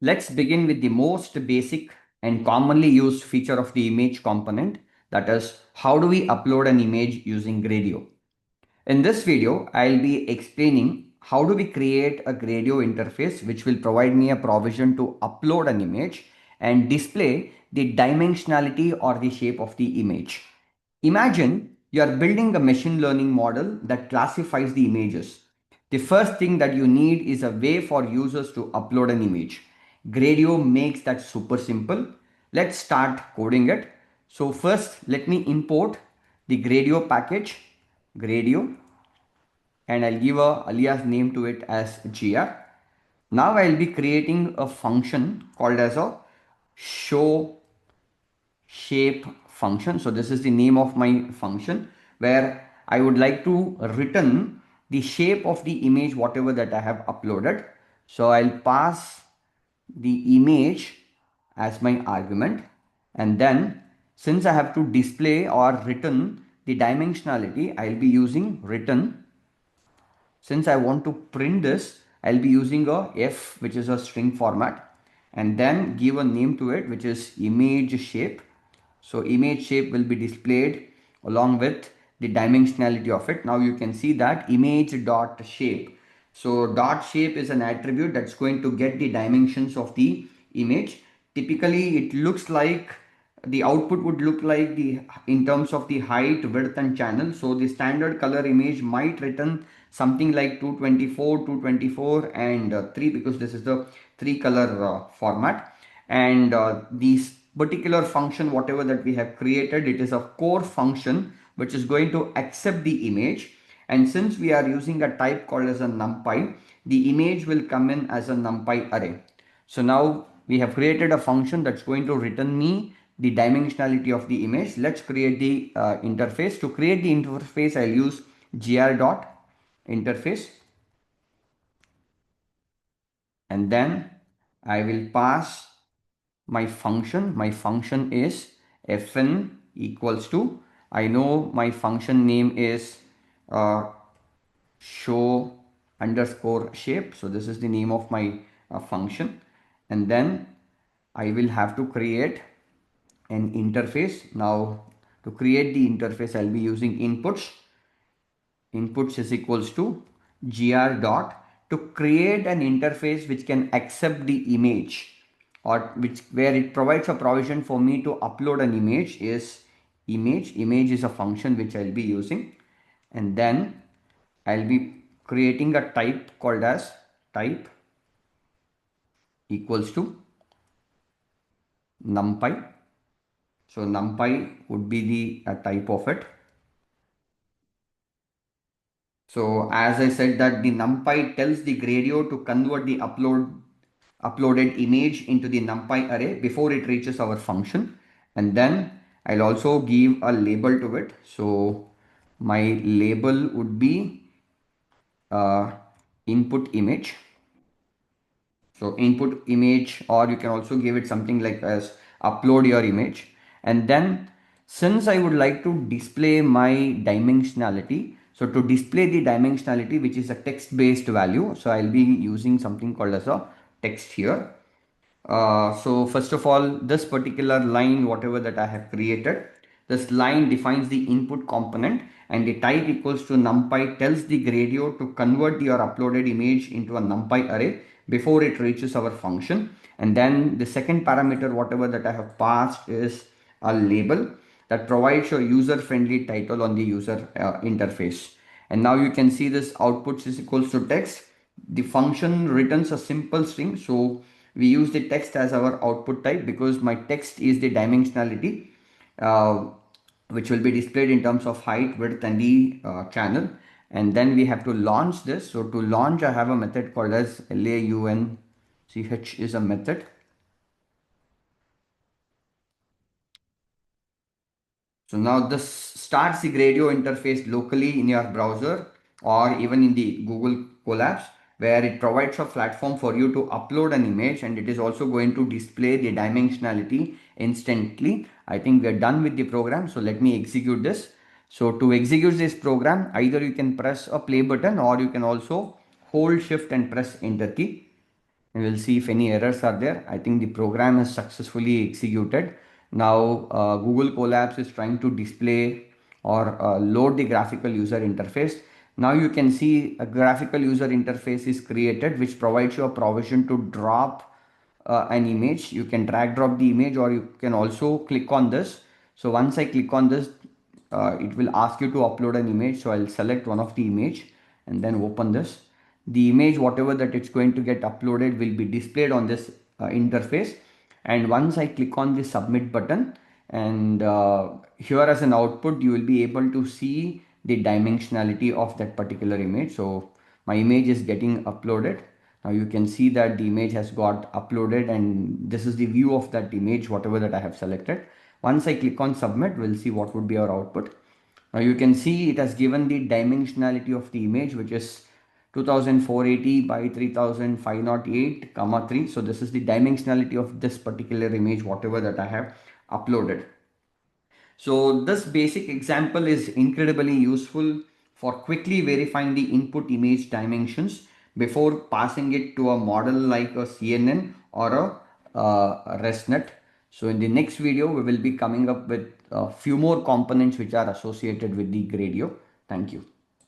Let's begin with the most basic and commonly used feature of the image component, that is, how do we upload an image using Gradio. In this video, I'll be explaining how do we create a Gradio interface which will provide me a provision to upload an image and display the dimensionality or the shape of the image. Imagine you are building a machine learning model that classifies the images. The first thing that you need is a way for users to upload an image. Gradio makes that super simple. Let's start coding it. So first, let me import the Gradio package, Gradio, and I'll give a alias name to it as gr. Now I'll be creating a function called as a show shape function. So this is the name of my function where I would like to return the shape of the image whatever that I have uploaded. So I'll pass the image as my argument, and then since I have to display or return the dimensionality, I'll be using return. Since I want to print this, I'll be using a f, which is a string format, and then give a name to it, which is image shape. So image shape will be displayed along with the dimensionality of it. Now you can see that image dot shape. So dot shape is an attribute that's going to get the dimensions of the image. Typically it looks like the output would look like the in terms of the height, width and channel. So the standard color image might return something like 224, 224 and 3, because this is the 3 color format. And this particular function whatever that we have created, it is a core function which is going to accept the image. And since we are using a type called as a NumPy, the image will come in as a NumPy array. So now we have created a function that's going to return me the dimensionality of the image. Let's create the interface. To create the interface, I'll use gr.interface, and then I will pass my function. My function is fn equals to, I know my function name is show underscore shape. So this is the name of my function, and then I will have to create an interface. Now to create the interface, I'll be using inputs. Inputs is equals to gr dot, to create an interface which can accept the image, or which where it provides a provision for me to upload an image is image. Image is a function which I'll be using, and then I'll be creating a type called as type equals to NumPy. So NumPy would be the type of it. So as I said that the NumPy tells the Gradio to convert the uploaded image into the NumPy array before it reaches our function. And then I'll also give a label to it. So my label would be input image. So input image, or you can also give it something like as upload your image. And then since I would like to display my dimensionality, so to display the dimensionality, which is a text based value, so I'll be using something called as a text here. So first of all, this particular line, whatever that I have created, this line defines the input component, and the type equals to NumPy tells the Gradio to convert your uploaded image into a NumPy array before it reaches our function. And then the second parameter, whatever that I have passed, is a label that provides a user friendly title on the user interface. And now you can see this output is equals to text. The function returns a simple string. So we use the text as our output type because my text is the dimensionality which will be displayed in terms of height, width and the channel. And then we have to launch this. So to launch, I have a method called as launch is a method. So now this starts the Gradio interface locally in your browser or even in the Google Colabs, where it provides a platform for you to upload an image, and it is also going to display the dimensionality instantly. I think we are done with the program. So let me execute this. So to execute this program, either you can press a play button or you can also hold shift and press enter key. and we'll see if any errors are there. I think the program is successfully executed. Now Google Colabs is trying to display or load the graphical user interface. Now you can see a graphical user interface is created, which provides you a provision to drop an image. You can drag drop the image, or you can also click on this. So once I click on this, it will ask you to upload an image. So I'll select one of the image and then open this. The image, whatever that it's going to get uploaded, will be displayed on this interface. And once I click on the submit button, and here as an output, you will be able to see the dimensionality of that particular image. So my image is getting uploaded. Now you can see that the image has got uploaded, and this is the view of that image, whatever that I have selected. Once I click on submit, we'll see what would be our output. Now you can see it has given the dimensionality of the image, which is 2480 by 3508 comma 3. So this is the dimensionality of this particular image, whatever that I have uploaded. So this basic example is incredibly useful for quickly verifying the input image dimensions before passing it to a model like a CNN or a ResNet. So in the next video, we will be coming up with a few more components which are associated with the Gradio. Thank you.